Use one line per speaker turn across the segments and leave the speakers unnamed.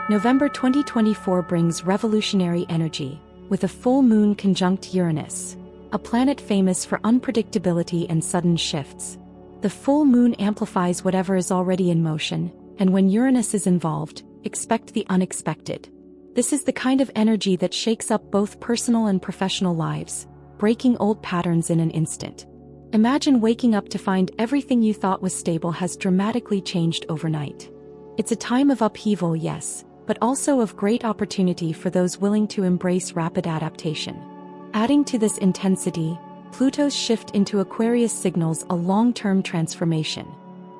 November 2024 brings revolutionary energy, with a full moon conjunct Uranus, a planet famous for unpredictability and sudden shifts. The full moon amplifies whatever is already in motion, and when Uranus is involved, expect the unexpected. This is the kind of energy that shakes up both personal and professional lives, breaking old patterns in an instant. Imagine waking up to find everything you thought was stable has dramatically changed overnight. It's a time of upheaval, yes, but also of great opportunity for those willing to embrace rapid adaptation. Adding to this intensity, Pluto's shift into Aquarius signals a long-term transformation.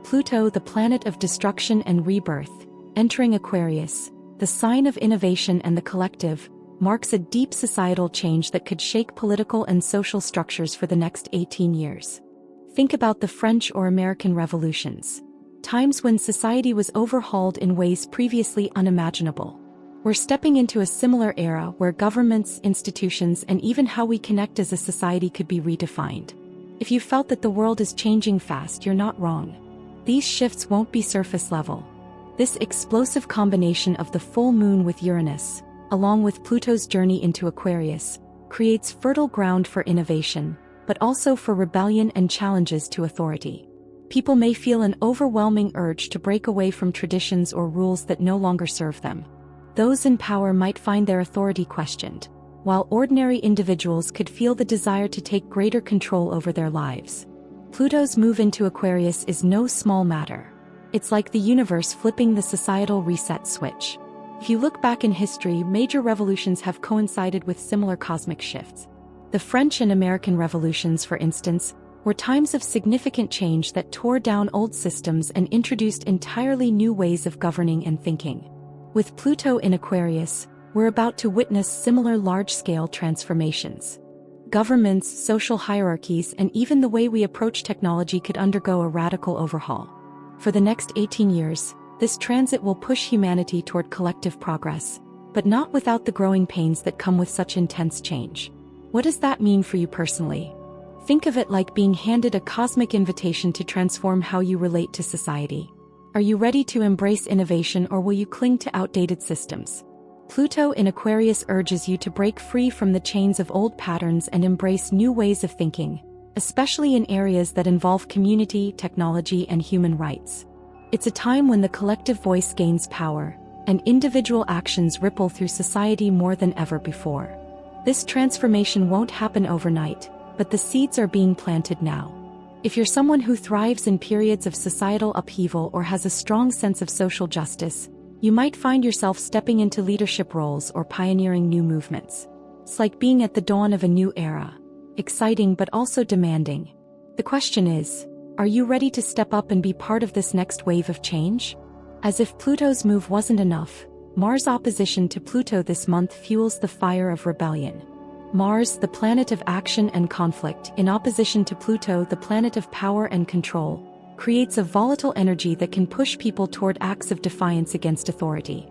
Pluto, the planet of destruction and rebirth, entering Aquarius, the sign of innovation and the collective, marks a deep societal change that could shake political and social structures for the next 18 years. Think about the French or American revolutions, times when society was overhauled in ways previously unimaginable. We're stepping into a similar era where governments, institutions, and even how we connect as a society could be redefined. If you felt that the world is changing fast, you're not wrong. These shifts won't be surface level. This explosive combination of the full moon with Uranus, along with Pluto's journey into Aquarius, creates fertile ground for innovation, but also for rebellion and challenges to authority. People may feel an overwhelming urge to break away from traditions or rules that no longer serve them. Those in power might find their authority questioned, while ordinary individuals could feel the desire to take greater control over their lives. Pluto's move into Aquarius is no small matter. It's like the universe flipping the societal reset switch. If you look back in history, major revolutions have coincided with similar cosmic shifts. The French and American revolutions, for instance, were times of significant change that tore down old systems and introduced entirely new ways of governing and thinking. With Pluto in Aquarius, we're about to witness similar large-scale transformations. Governments, social hierarchies, and even the way we approach technology could undergo a radical overhaul. For the next 18 years, this transit will push humanity toward collective progress, but not without the growing pains that come with such intense change. What does that mean for you personally? Think of it like being handed a cosmic invitation to transform how you relate to society. Are you ready to embrace innovation, or will you cling to outdated systems? Pluto in Aquarius urges you to break free from the chains of old patterns and embrace new ways of thinking, especially in areas that involve community, technology, and human rights. It's a time when the collective voice gains power, and individual actions ripple through society more than ever before. This transformation won't happen overnight, but the seeds are being planted now. If you're someone who thrives in periods of societal upheaval or has a strong sense of social justice, you might find yourself stepping into leadership roles or pioneering new movements. It's like being at the dawn of a new era, exciting but also demanding. The question is, are you ready to step up and be part of this next wave of change? As if Pluto's move wasn't enough, Mars' opposition to Pluto this month fuels the fire of rebellion. Mars, the planet of action and conflict, in opposition to Pluto, the planet of power and control, creates a volatile energy that can push people toward acts of defiance against authority.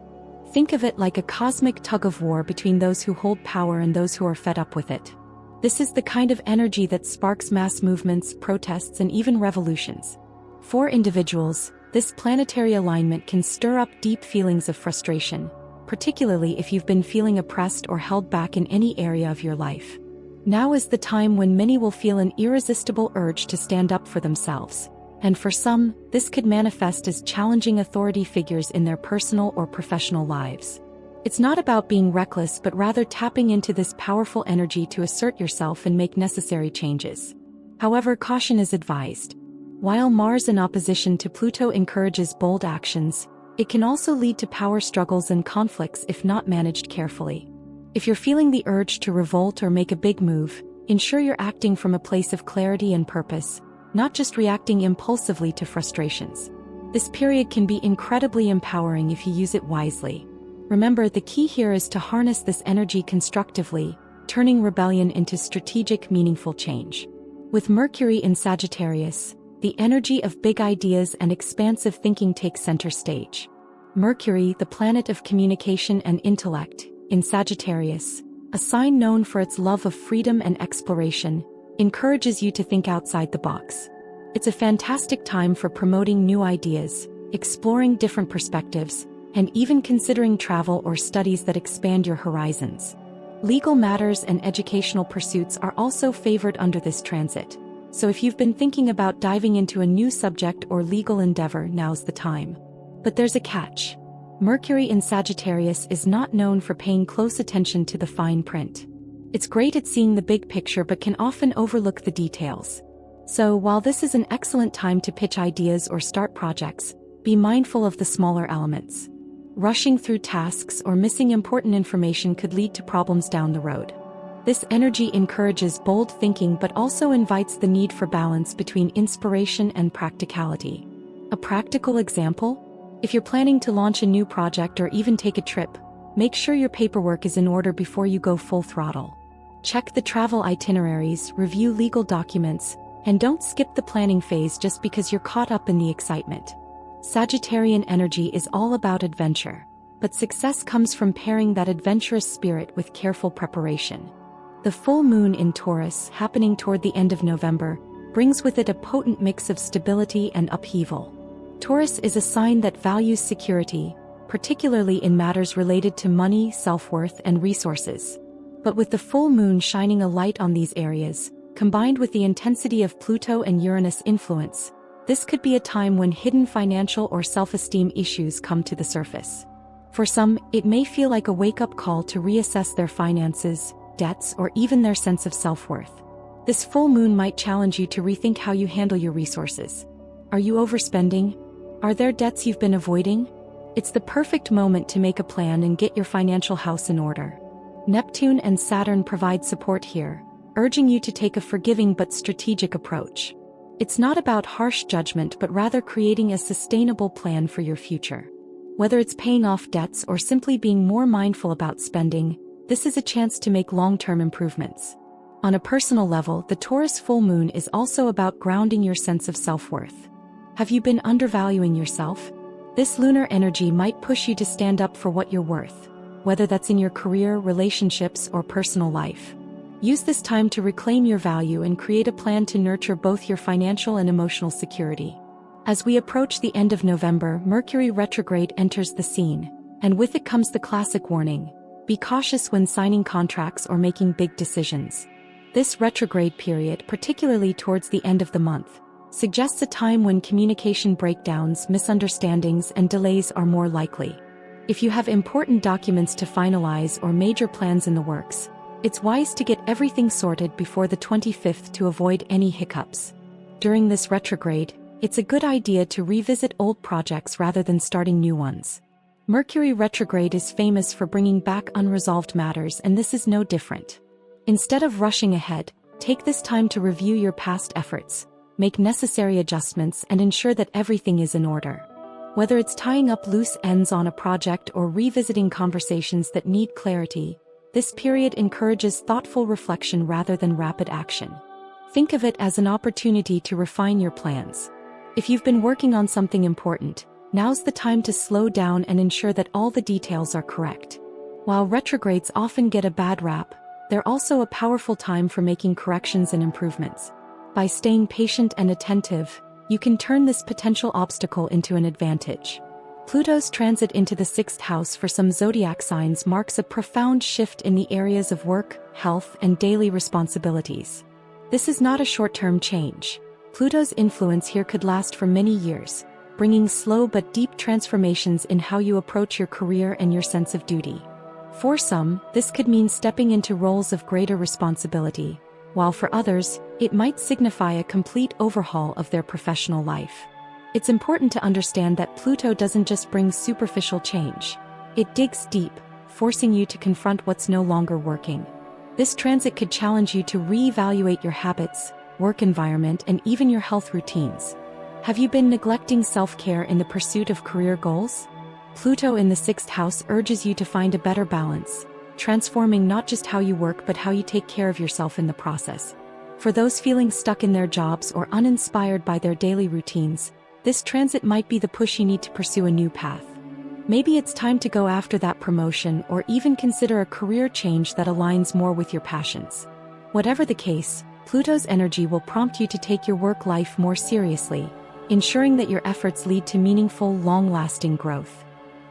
Think of it like a cosmic tug-of-war between those who hold power and those who are fed up with it. This is the kind of energy that sparks mass movements, protests, and even revolutions. For individuals, this planetary alignment can stir up deep feelings of frustration, particularly if you've been feeling oppressed or held back in any area of your life. Now is the time when many will feel an irresistible urge to stand up for themselves, and for some, this could manifest as challenging authority figures in their personal or professional lives. It's not about being reckless, but rather tapping into this powerful energy to assert yourself and make necessary changes. However, caution is advised. While Mars in opposition to Pluto encourages bold actions, it can also lead to power struggles and conflicts if not managed carefully. If you're feeling the urge to revolt or make a big move, ensure you're acting from a place of clarity and purpose, not just reacting impulsively to frustrations. This period can be incredibly empowering if you use it wisely. Remember, the key here is to harness this energy constructively, turning rebellion into strategic, meaningful change. With Mercury in Sagittarius, the energy of big ideas and expansive thinking takes center stage. Mercury, the planet of communication and intellect, in Sagittarius, a sign known for its love of freedom and exploration, encourages you to think outside the box. It's a fantastic time for promoting new ideas, exploring different perspectives, and even considering travel or studies that expand your horizons. Legal matters and educational pursuits are also favored under this transit, so if you've been thinking about diving into a new subject or legal endeavor, now's the time. But there's a catch. Mercury in Sagittarius is not known for paying close attention to the fine print. It's great at seeing the big picture but can often overlook the details. So while this is an excellent time to pitch ideas or start projects, be mindful of the smaller elements. Rushing through tasks or missing important information could lead to problems down the road. This energy encourages bold thinking but also invites the need for balance between inspiration and practicality. A practical example? If you're planning to launch a new project or even take a trip, make sure your paperwork is in order before you go full throttle. Check the travel itineraries, review legal documents, and don't skip the planning phase just because you're caught up in the excitement. Sagittarian energy is all about adventure, but success comes from pairing that adventurous spirit with careful preparation. The full moon in Taurus, happening toward the end of November, brings with it a potent mix of stability and upheaval. Taurus is a sign that values security, particularly in matters related to money, self-worth, and resources. But with the full moon shining a light on these areas, combined with the intensity of Pluto and Uranus influence, this could be a time when hidden financial or self-esteem issues come to the surface. For some, it may feel like a wake-up call to reassess their finances, debts, or even their sense of self-worth. This full moon might challenge you to rethink how you handle your resources. Are you overspending? Are there debts you've been avoiding? It's the perfect moment to make a plan and get your financial house in order. Neptune and Saturn provide support here, urging you to take a forgiving but strategic approach. It's not about harsh judgment but rather creating a sustainable plan for your future. Whether it's paying off debts or simply being more mindful about spending, this is a chance to make long-term improvements. On a personal level, the Taurus full moon is also about grounding your sense of self-worth. Have you been undervaluing yourself? This lunar energy might push you to stand up for what you're worth, whether that's in your career, relationships, or personal life. Use this time to reclaim your value and create a plan to nurture both your financial and emotional security. As we approach the end of November, Mercury retrograde enters the scene, and with it comes the classic warning: be cautious when signing contracts or making big decisions. This retrograde period, particularly towards the end of the month, suggests a time when communication breakdowns, misunderstandings, and delays are more likely. If you have important documents to finalize or major plans in the works, it's wise to get everything sorted before the 25th to avoid any hiccups. During this retrograde, it's a good idea to revisit old projects rather than starting new ones. Mercury retrograde is famous for bringing back unresolved matters, and this is no different. Instead of rushing ahead, take this time to review your past efforts, make necessary adjustments, and ensure that everything is in order. Whether it's tying up loose ends on a project or revisiting conversations that need clarity, this period encourages thoughtful reflection rather than rapid action. Think of it as an opportunity to refine your plans. If you've been working on something important, now's the time to slow down and ensure that all the details are correct. While retrogrades often get a bad rap, they're also a powerful time for making corrections and improvements. By staying patient and attentive, you can turn this potential obstacle into an advantage. Pluto's transit into the 6th house for some zodiac signs marks a profound shift in the areas of work, health, and daily responsibilities. This is not a short-term change. Pluto's influence here could last for many years, bringing slow but deep transformations in how you approach your career and your sense of duty. For some, this could mean stepping into roles of greater responsibility, while for others, it might signify a complete overhaul of their professional life. It's important to understand that Pluto doesn't just bring superficial change. It digs deep, forcing you to confront what's no longer working. This transit could challenge you to reevaluate your habits, work environment, and even your health routines. Have you been neglecting self-care in the pursuit of career goals? Pluto in the 6th house urges you to find a better balance, transforming not just how you work but how you take care of yourself in the process. For those feeling stuck in their jobs or uninspired by their daily routines, this transit might be the push you need to pursue a new path. Maybe it's time to go after that promotion or even consider a career change that aligns more with your passions. Whatever the case, Pluto's energy will prompt you to take your work life more seriously, ensuring that your efforts lead to meaningful, long-lasting growth.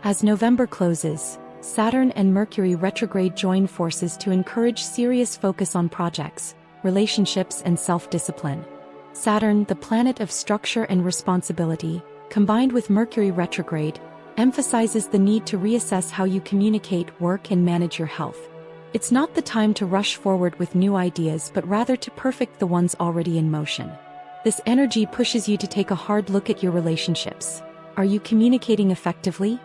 As November closes, Saturn and Mercury retrograde join forces to encourage serious focus on projects, relationships, and self-discipline. Saturn, the planet of structure and responsibility, combined with Mercury retrograde, emphasizes the need to reassess how you communicate, work, and manage your health. It's not the time to rush forward with new ideas but rather to perfect the ones already in motion. This energy pushes you to take a hard look at your relationships. Are you communicating effectively?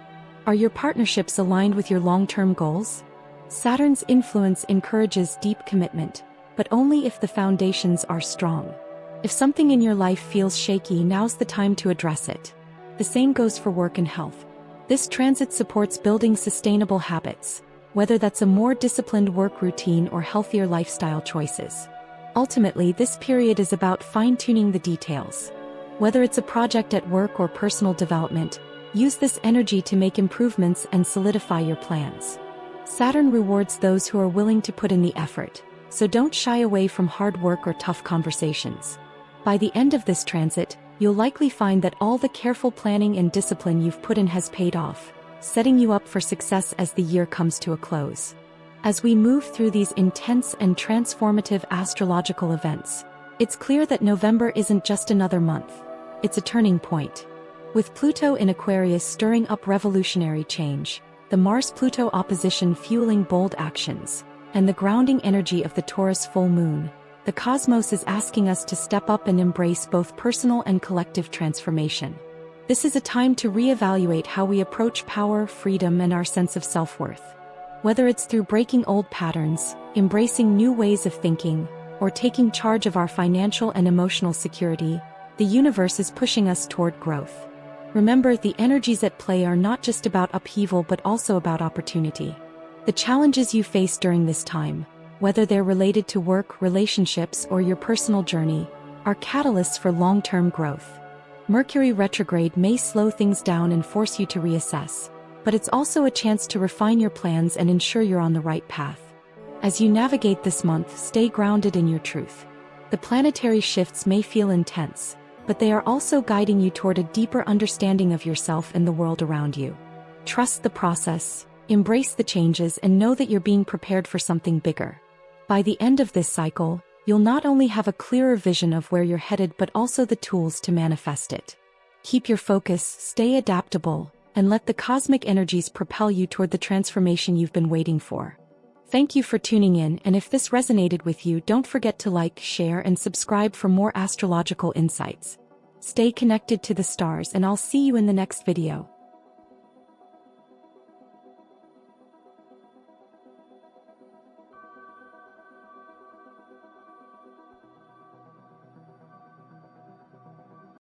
Are your partnerships aligned with your long-term goals? Saturn's influence encourages deep commitment, but only if the foundations are strong. If something in your life feels shaky, now's the time to address it. The same goes for work and health. This transit supports building sustainable habits, whether that's a more disciplined work routine or healthier lifestyle choices. Ultimately, this period is about fine-tuning the details. Whether it's a project at work or personal development, use this energy to make improvements and solidify your plans. Saturn rewards those who are willing to put in the effort, so don't shy away from hard work or tough conversations. By the end of this transit, you'll likely find that all the careful planning and discipline you've put in has paid off, setting you up for success as the year comes to a close. As we move through these intense and transformative astrological events, it's clear that November isn't just another month. It's a turning point. With Pluto in Aquarius stirring up revolutionary change, the Mars-Pluto opposition fueling bold actions, and the grounding energy of the Taurus full moon, the cosmos is asking us to step up and embrace both personal and collective transformation. This is a time to reevaluate how we approach power, freedom, and our sense of self-worth. Whether it's through breaking old patterns, embracing new ways of thinking, or taking charge of our financial and emotional security, the universe is pushing us toward growth. Remember, the energies at play are not just about upheaval but also about opportunity. The challenges you face during this time, whether they're related to work, relationships, or your personal journey, are catalysts for long-term growth. Mercury retrograde may slow things down and force you to reassess, but it's also a chance to refine your plans and ensure you're on the right path. As you navigate this month, stay grounded in your truth. The planetary shifts may feel intense, but they are also guiding you toward a deeper understanding of yourself and the world around you. Trust the process, embrace the changes, and know that you're being prepared for something bigger. By the end of this cycle, you'll not only have a clearer vision of where you're headed but also the tools to manifest it. Keep your focus, stay adaptable, and let the cosmic energies propel you toward the transformation you've been waiting for. Thank you for tuning in, and if this resonated with you, don't forget to like, share, and subscribe for more astrological insights. Stay connected to the stars, and I'll see you in the next video.